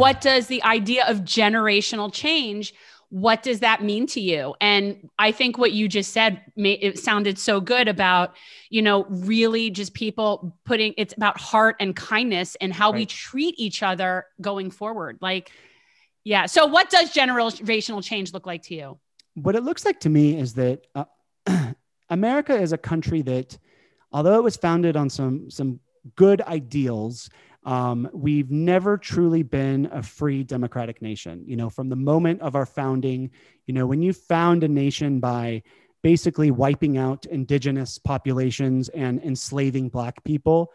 what does the idea of generational change, what does that mean to you? And I think what you just said, it sounded so good about, really just people it's about heart and kindness and how we treat each other going forward. Yeah. So what does generational change look like to you? What it looks like to me is that America is a country that, although it was founded on some good ideals, we've never truly been a free democratic nation. From the moment of our founding, when you found a nation by basically wiping out indigenous populations and enslaving Black people,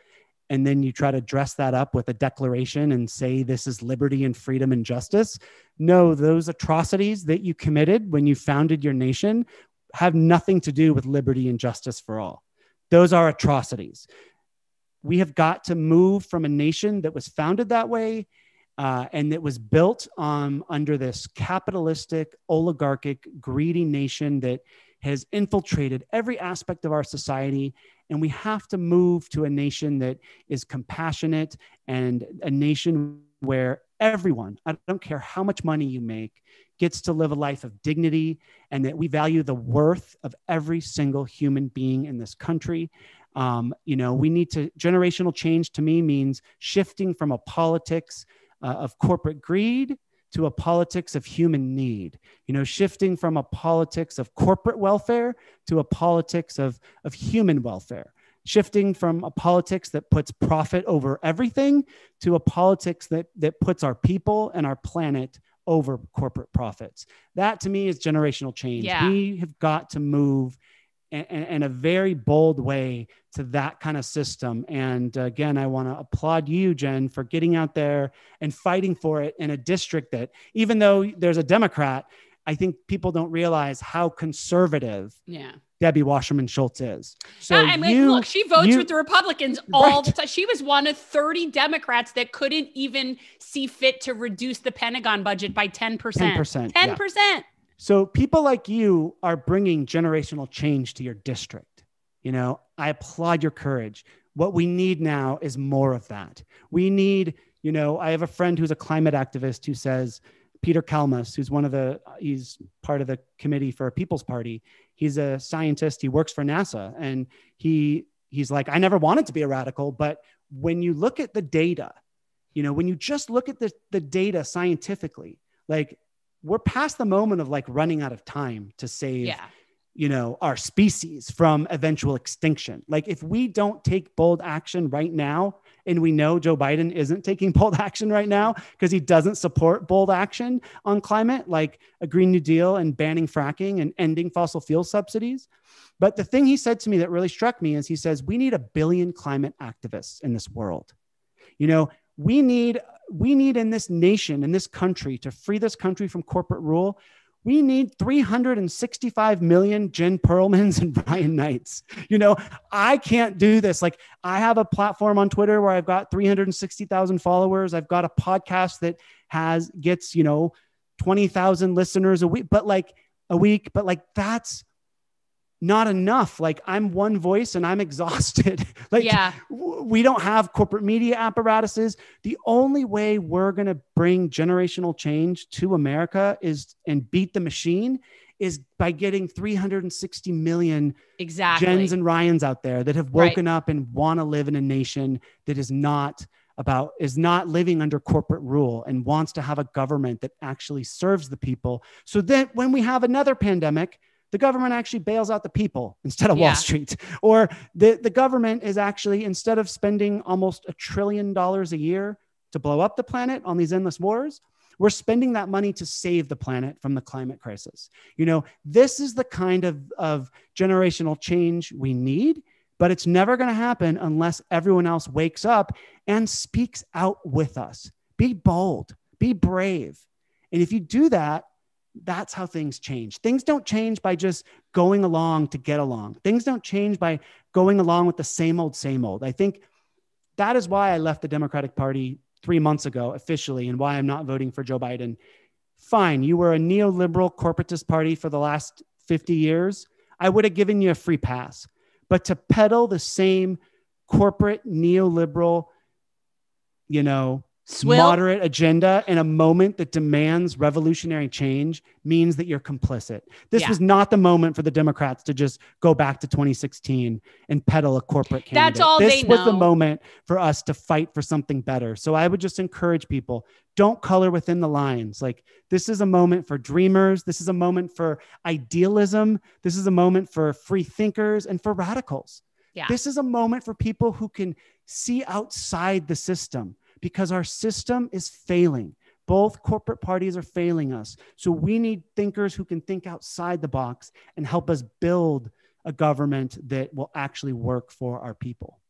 and then you try to dress that up with a declaration and say this is liberty and freedom and justice. No, those atrocities that you committed when you founded your nation have nothing to do with liberty and justice for all. Those are atrocities. We have got to move from a nation that was founded that way and that was built under this capitalistic, oligarchic, greedy nation that has infiltrated every aspect of our society. And we have to move to a nation that is compassionate and a nation where everyone, I don't care how much money you make, gets to live a life of dignity, and that we value the worth of every single human being in this country. We need to, generational change to me means shifting from a politics of corporate greed to a politics of human need, shifting from a politics of corporate welfare to a politics of human welfare, shifting from a politics that puts profit over everything to a politics that puts our people and our planet over corporate profits. That to me is generational change. Yeah. We have got to move in a very bold way to that kind of system. And again, I want to applaud you, Jen, for getting out there and fighting for it in a district that, even though there's a Democrat, I think people don't realize how conservative Debbie Wasserman Schultz is. So look, she votes with the Republicans all the time. She was one of 30 Democrats that couldn't even see fit to reduce the Pentagon budget by 10%. 10%. 10%. Yeah. So people like you are bringing generational change to your district. I applaud your courage. What we need now is more of that. We need, I have a friend who's a climate activist who says, Peter Kalmus, he's part of the committee for People's Party. He's a scientist. He works for NASA. And he's like, I never wanted to be a radical, but when you look at the data, when you just look at the data scientifically, we're past the moment of running out of time to save, our species from eventual extinction. If we don't take bold action right now, and we know Joe Biden isn't taking bold action right now because he doesn't support bold action on climate, like a Green New Deal and banning fracking and ending fossil fuel subsidies. But the thing he said to me that really struck me is he says, we need 1 billion climate activists in this world. We need in this nation, in this country, to free this country from corporate rule, we need 365 million Jen Perlmans and Brian Knights. I can't do this. I have a platform on Twitter where I've got 360,000 followers. I've got a podcast that gets 20,000 listeners a week, but that's not enough. I'm one voice and I'm exhausted. We don't have corporate media apparatuses. The only way we're going to bring generational change to America and beat the machine is by getting 360 million Jens and Ryans out there that have woken up and want to live in a nation that is not living under corporate rule and wants to have a government that actually serves the people. So that when we have another pandemic, the government actually bails out the people instead of Wall Street, or the government is actually, instead of spending almost $1 trillion a year to blow up the planet on these endless wars, we're spending that money to save the planet from the climate crisis. This is the kind of generational change we need, but it's never going to happen unless everyone else wakes up and speaks out with us. Be bold, be brave. And if you do that, that's how things change. Things don't change by just going along to get along. Things don't change by going along with the same old, same old. I think that is why I left the Democratic Party 3 months ago officially, and why I'm not voting for Joe Biden. Fine, you were a neoliberal corporatist party for the last 50 years. I would have given you a free pass. But to peddle the same corporate neoliberal, moderate agenda in a moment that demands revolutionary change means that you're complicit. This was not the moment for the Democrats to just go back to 2016 and peddle a corporate candidate. That's all this they was know. the moment for us to fight for something better. So I would just encourage people, don't color within the lines. Like, this is a moment for dreamers. This is a moment for idealism. This is a moment for free thinkers and for radicals. Yeah. This is a moment for people who can see outside the system, because our system is failing. Both corporate parties are failing us. So we need thinkers who can think outside the box and help us build a government that will actually work for our people.